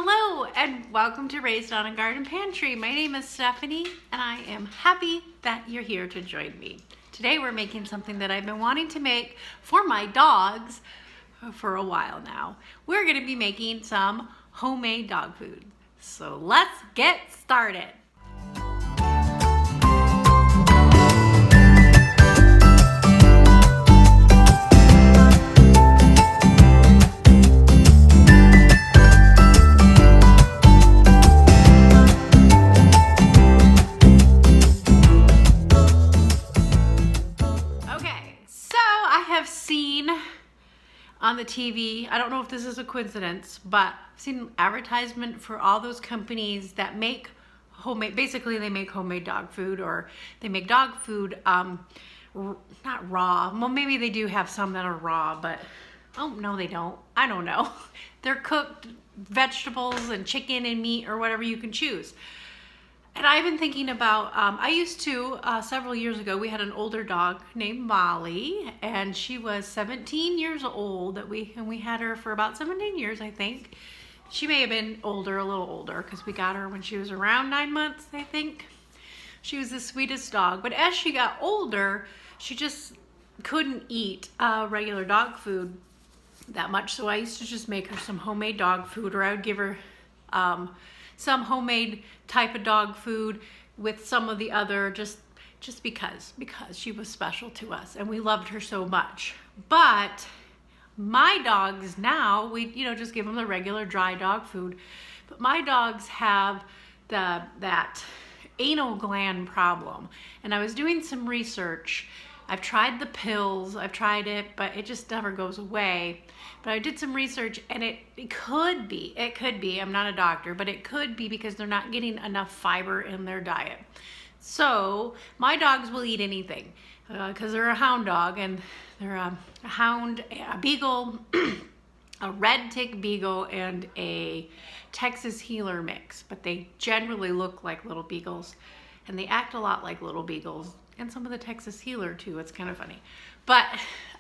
Hello and welcome to Raised on a Garden Pantry. My name is Stephanie and I am happy that you're here to join me. Today we're making something that I've been wanting to make for my dogs for a while now. We're going to be making some homemade dog food. So let's get started. On the TV, I don't know if this is a coincidence, but I've seen advertisement for all those companies that make homemade, basically they make homemade dog food, or they make dog food, not raw. Well, maybe they do have some that are raw, but oh no, they don't. I don't know. They're cooked vegetables and chicken and meat or whatever you can choose. And I've been thinking about, I used to, several years ago, we had an older dog named Molly, and she was 17 years old, and we had her for about 17 years, I think. She may have been older, a little older, because we got her when she was around 9 months, I think. She was the sweetest dog, but as she got older, she just couldn't eat regular dog food that much, so I used to just make her some homemade dog food, or I would give her some homemade type of dog food with some of the other, just because she was special to us and we loved her so much. But my dogs now, we just give them the regular dry dog food, but my dogs have that anal gland problem, and I was doing some research. I've tried the pills, I've tried it, but it just never goes away. But I did some research, and it could be, I'm not a doctor, but it could be because they're not getting enough fiber in their diet. So my dogs will eat anything because they're a hound dog, and they're a hound, a beagle, a red tick beagle, and a Texas Heeler mix. But they generally look like little beagles, and they act a lot like little beagles. And some of the Texas Heeler too. It's kind of funny. But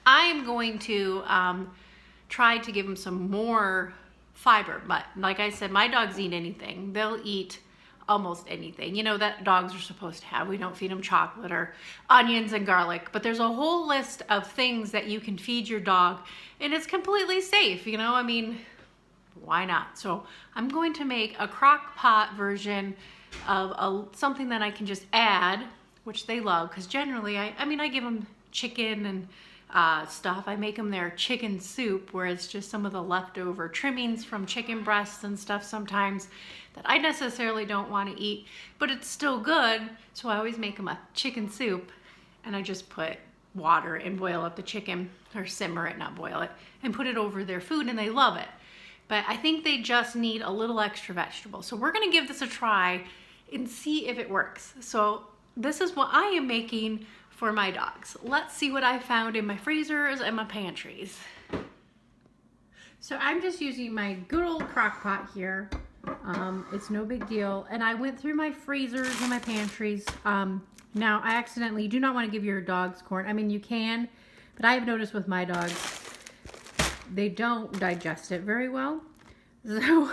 I am going to try to give them some more fiber. But like I said, my dogs eat anything. They'll eat almost anything, that dogs are supposed to have. We don't feed them chocolate or onions and garlic, but there's a whole list of things that you can feed your dog, and it's completely safe, why not? So I'm going to make a crock pot version of something that I can just add, which they love, because generally, I give them chicken and stuff. I make them their chicken soup, where it's just some of the leftover trimmings from chicken breasts and stuff sometimes that I necessarily don't want to eat, but it's still good, so I always make them a chicken soup, and I just put water and boil up the chicken, or simmer it, not boil it, and put it over their food, and they love it. But I think they just need a little extra vegetable. So we're gonna give this a try and see if it works. So this is what I am making for my dogs. Let's see what I found in my freezers and my pantries. So I'm just using my good old crock pot here. It's no big deal. And I went through my freezers and my pantries. Now I accidentally do not want to give your dogs corn. You can, but I have noticed with my dogs, they don't digest it very well. So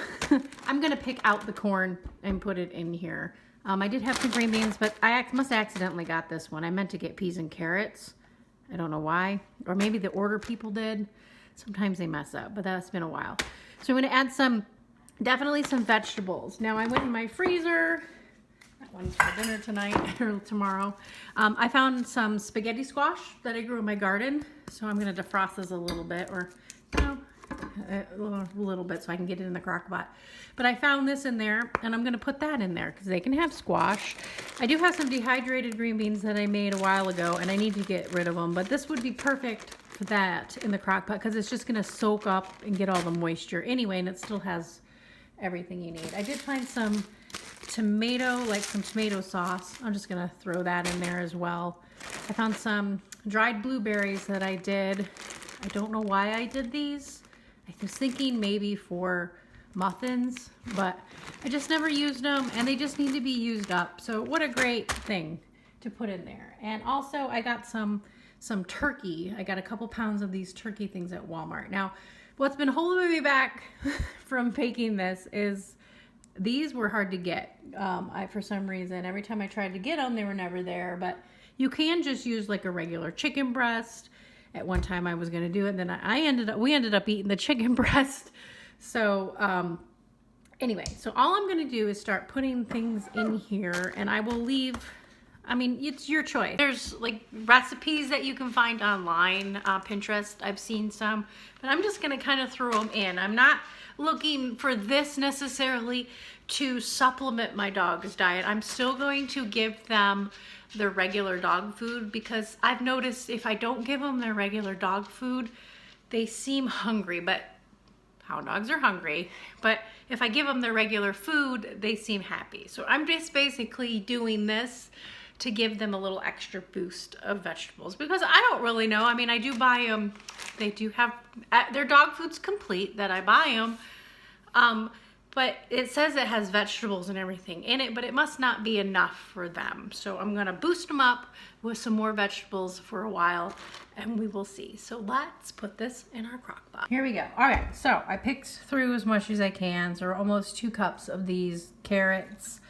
I'm gonna pick out the corn and put it in here. I did have some green beans, but I must have accidentally got this one. I meant to get peas and carrots. I don't know why. Or maybe the order people did. Sometimes they mess up, but that's been a while. So I'm going to add definitely some vegetables. Now I went in my freezer. That one's for dinner tonight or tomorrow. I found some spaghetti squash that I grew in my garden. So I'm going to defrost this a little bit, or a little bit, so I can get it in the crock pot. But I found this in there, and I'm going to put that in there because they can have squash. I do have some dehydrated green beans that I made a while ago, and I need to get rid of them, but this would be perfect for that in the crock pot because it's just going to soak up and get all the moisture anyway, and it still has everything you need. I did find some tomato sauce. I'm just going to throw that in there as well. I found some dried blueberries that I did. I don't know why I did these. I was thinking maybe for muffins, but I just never used them, and they just need to be used up. So what a great thing to put in there. And also I got some turkey. I got a couple pounds of these turkey things at Walmart. Now, What's been holding me back from baking this is these were hard to get. For some reason, every time I tried to get them, they were never there. But you can just use like a regular chicken breast. At one time, I was going to do it, and then we ended up eating the chicken breast. So anyway, so all I'm going to do is start putting things in here, and I will leave. I mean, it's your choice. There's like recipes that you can find online, Pinterest. I've seen some, but I'm just gonna kind of throw them in. I'm not looking for this necessarily to supplement my dog's diet. I'm still going to give them their regular dog food, because I've noticed if I don't give them their regular dog food, they seem hungry, but hound dogs are hungry. But if I give them their regular food, they seem happy. So I'm just basically doing this to give them a little extra boost of vegetables, because I don't really know. I mean, I do buy them. They do have their dog food's complete that I buy them. But it says it has vegetables and everything in it, but it must not be enough for them. So I'm gonna boost them up with some more vegetables for a while, and we will see. So let's put this in our crock pot. Here we go. All right, so I picked through as much as I can. So almost 2 cups of these carrots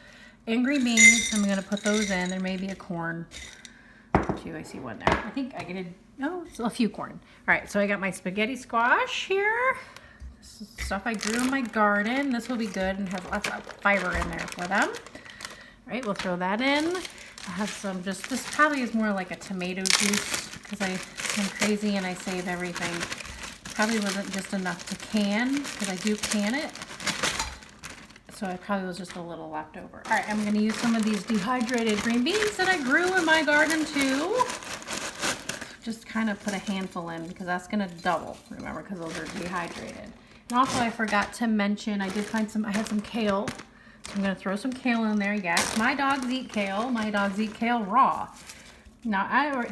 and green beans. I'm gonna put those in. There may be a corn. I see one there. I think I did, no, it's a few corn. All right, so I got my spaghetti squash here. This is stuff I grew in my garden. This will be good and has lots of fiber in there for them. All right, we'll throw that in. I have some, just, this probably is more like a tomato juice, because I'm crazy and I save everything. Probably wasn't just enough to can, because I do can it. So it probably was just a little left over. All right, I'm gonna use some of these dehydrated green beans that I grew in my garden too. Just kind of put a handful in, because that's gonna double, remember, because those are dehydrated. And also I forgot to mention, I had some kale. So I'm gonna throw some kale in there. Yes, my dogs eat kale. My dogs eat kale raw. Now,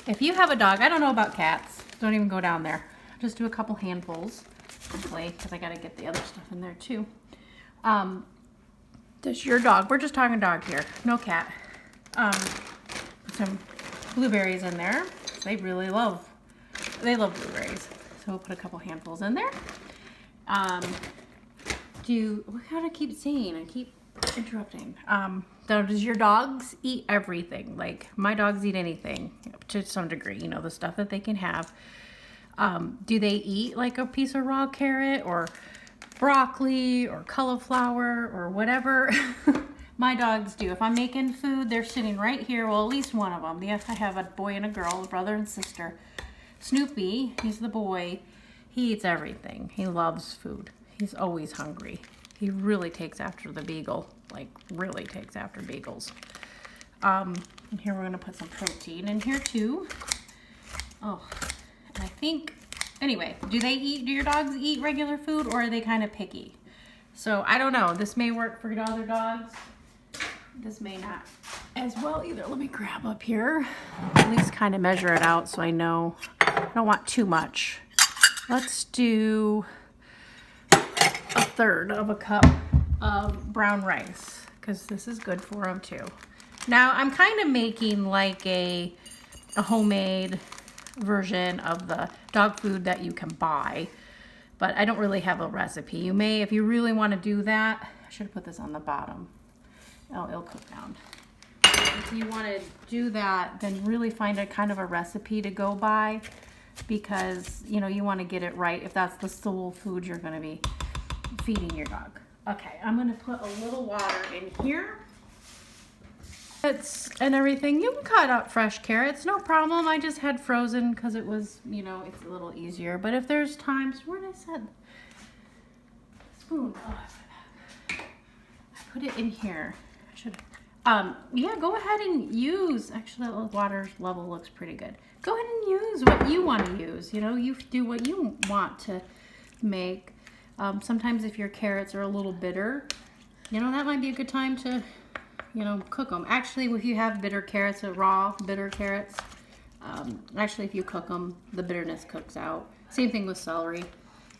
if you have a dog, I don't know about cats. Don't even go down there. Just do a couple handfuls, hopefully, because I gotta get the other stuff in there too. Does your dog, we're just talking dog here, no cat, put some blueberries in there. They love blueberries. So we'll put a couple handfuls in there. We gotta keep saying, I keep interrupting. Does your dogs eat everything? Like, my dogs eat anything to some degree, you know, the stuff that they can have. Do they eat like a piece of raw carrot or broccoli or cauliflower or whatever? My dogs do. If I'm making food, they're sitting right here. Well, at least one of them. Yes, I have a boy and a girl, a brother and sister. Snoopy, he's the boy. He eats everything. He loves food. He's always hungry. He really takes after the beagle, like really takes after beagles. And here we're gonna put some protein in here too. Oh, and I think, anyway, do your dogs eat regular food, or are they kind of picky? So I don't know. This may work for other dogs. This may not as well either. Let me grab up here. At least kind of measure it out so I know. I don't want too much. Let's do 1/3 of a cup of brown rice, because this is good for them too. Now I'm kind of making like a homemade version of the dog food that you can buy, but I don't really have a recipe. You may, if you really want to do that, I should have put this on the bottom. Oh, it'll cook down. If you want to do that, then really find a kind of a recipe to go by, because you know you want to get it right if that's the sole food you're going to be feeding your dog. Okay, I'm going to put a little water in here. And everything. You can cut up fresh carrots, no problem. I just had frozen because it was, you know, it's a little easier. But if there's times, where did I set spoon? Oh, I put it in here. I should. Yeah, go ahead and use. Actually, the water level looks pretty good. Go ahead and use what you want to use. You know, you do what you want to make. Sometimes if your carrots are a little bitter, you know, that might be a good time to, you know, cook them. Actually, if you have bitter carrots, raw bitter carrots, actually if you cook them, the bitterness cooks out. Same thing with celery.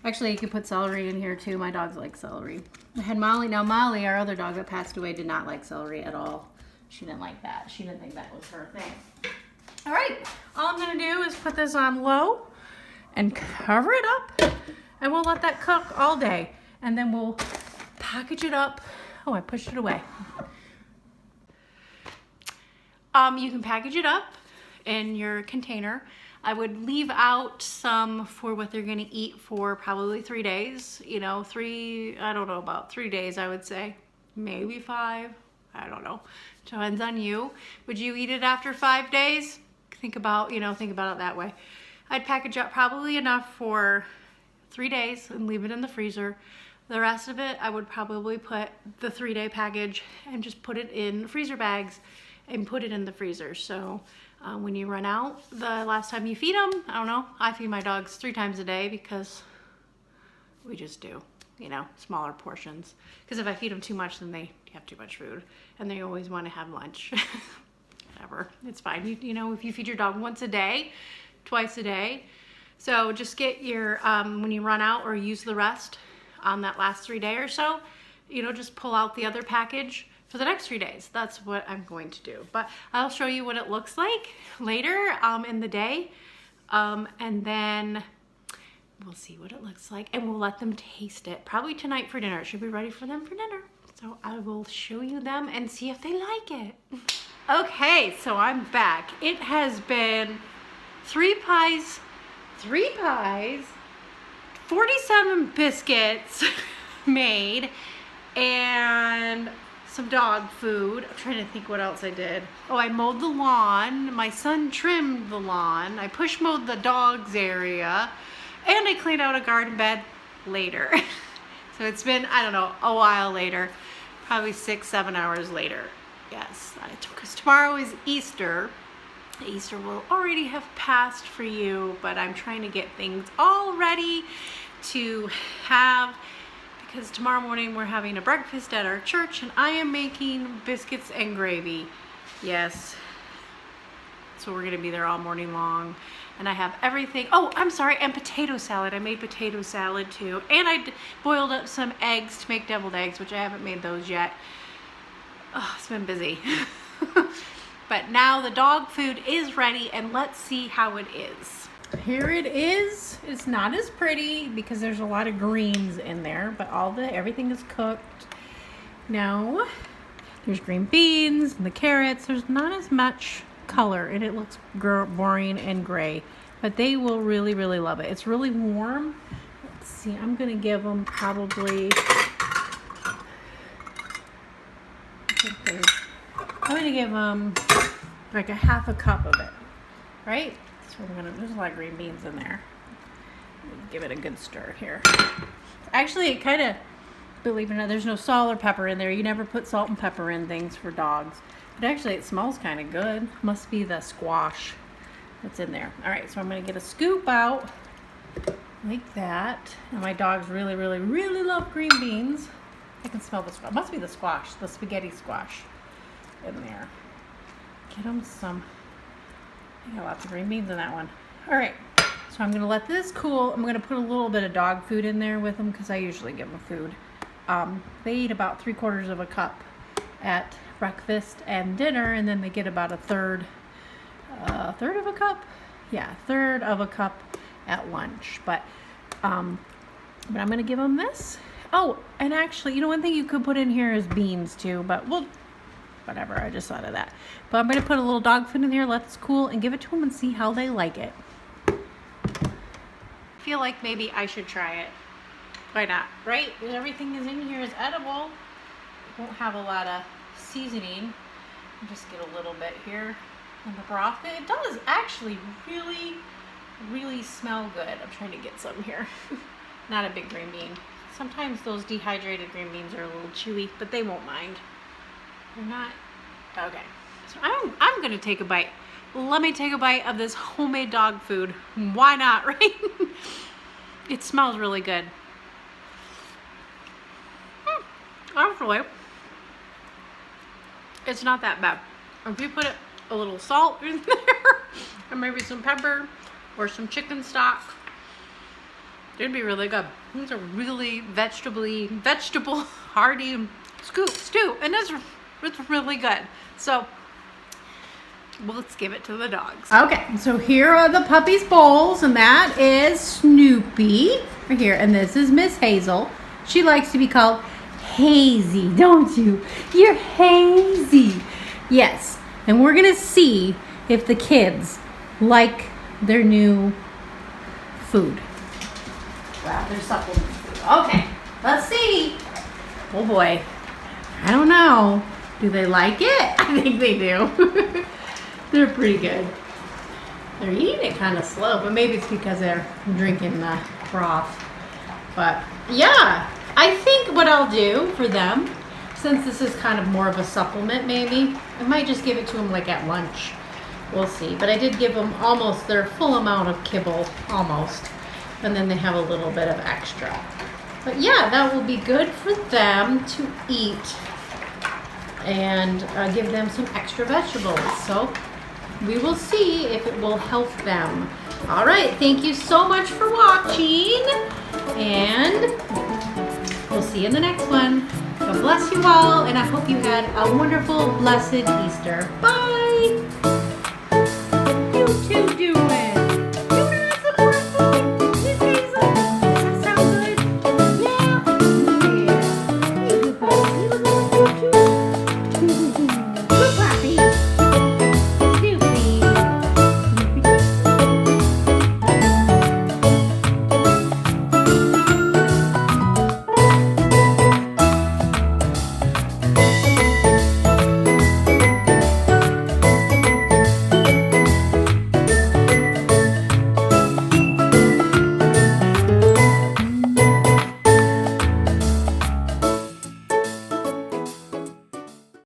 Actually, you could put celery in here too. My dogs like celery. I had Molly. Now Molly, our other dog that passed away, did not like celery at all. She didn't like that. She didn't think that was her thing. All right, all I'm gonna do is put this on low, and cover it up, and we'll let that cook all day. And then we'll package it up. Oh, I pushed it away. You can package it up in your container. I would leave out some for what they're gonna eat for probably 3 days. You know, I don't know, about 3 days, I would say. Maybe 5, I don't know. Depends on you. Would you eat it after 5 days? Think about it that way. I'd package up probably enough for 3 days and leave it in the freezer. The rest of it, I would probably put the 3-day package and just put it in freezer bags and put it in the freezer. So when you run out, the last time you feed them, I don't know, I feed my dogs 3 times a day because we just do, smaller portions. Because if I feed them too much, then they have too much food and they always want to have lunch. Whatever, it's fine. If you feed your dog once a day, twice a day. So just get your, when you run out or use the rest on that last 3 day or so, just pull out the other package for the next 3 days. That's what I'm going to do. But I'll show you what it looks like later in the day. And then we'll see what it looks like and we'll let them taste it. Probably tonight for dinner. It should be ready for them for dinner. So I will show you them and see if they like it. Okay, so I'm back. It has been 3 pies, 47 biscuits made, and some dog food. I'm trying to think what else I did. Oh, I mowed the lawn. My son trimmed the lawn. I push mowed the dog's area, and I cleaned out a garden bed later. So it's been, I don't know, a while later, probably 6-7 hours later. Yes, because tomorrow is Easter. Easter will already have passed for you, but I'm trying to get things all ready to have, because tomorrow morning we're having a breakfast at our church and I am making biscuits and gravy. Yes. So we're gonna be there all morning long. And I have everything. Oh, I'm sorry, and potato salad. I made potato salad too. And I boiled up some eggs to make deviled eggs, which I haven't made those yet. Oh, it's been busy. But now the dog food is ready and let's see how it is. Here it is. It's not as pretty because there's a lot of greens in there, but everything is cooked. Now, there's green beans and the carrots. There's not as much color and it looks boring and gray, but they will really, really love it. It's really warm. Let's see, I'm gonna give them probably, I'm gonna give them like a half a cup of it, right? So there's a lot of green beans in there. Give it a good stir here. Actually, it kind of, believe it or not, there's no salt or pepper in there. You never put salt and pepper in things for dogs. But actually, it smells kind of good. Must be the squash that's in there. All right, so I'm gonna get a scoop out like that. And my dogs really, really, really love green beans. I can smell the squash. Must be the squash, the spaghetti squash in there. Get them some. I got lots of green beans in that one. All right, so I'm gonna let this cool. I'm gonna put a little bit of dog food in there with them because I usually give them food. They eat about 3/4 of a cup at breakfast and dinner, and then they get about a third of a cup. Yeah, a third of a cup at lunch. But I'm gonna give them this. Oh, and actually, one thing you could put in here is beans too, but whatever, I just thought of that. But I'm gonna put a little dog food in here, let this cool, and give it to them and see how they like it. I feel like maybe I should try it. Why not, right? Because everything is in here is edible. It won't have a lot of seasoning. Just get a little bit here in the broth. It does actually really, really smell good. I'm trying to get some here. Not a big green bean. Sometimes those dehydrated green beans are a little chewy, but they won't mind. They're not. Okay, so I'm gonna take a bite. Let me take a bite of this homemade dog food. Why not, right? It smells really good. Actually, it's not that bad. If you put a little salt in there, or maybe some pepper, or some chicken stock, it'd be really good. It's a really vegetable hearty stew, and it's really good. So Well, let's give it to the dogs. Okay, so here are the puppies' bowls, and that is Snoopy right here, and this is Miss Hazel. She likes to be called Hazy, don't you? You're Hazy. Yes, and we're gonna see if the kids like their new food. Wow, their supplement food. Okay, let's see. Oh boy, I don't know. Do they like it? I think they do. They're pretty good. They're eating it kind of slow, but maybe it's because they're drinking the broth. But yeah, I think what I'll do for them, since this is kind of more of a supplement maybe, I might just give it to them like at lunch. We'll see. But I did give them almost their full amount of kibble, almost. And then they have a little bit of extra. But yeah, that will be good for them to eat and give them some extra vegetables. So we will see if it will help them. All right, thank you so much for watching, and we'll see you in the next one. God bless you all, and I hope you had a wonderful, blessed Easter. Bye.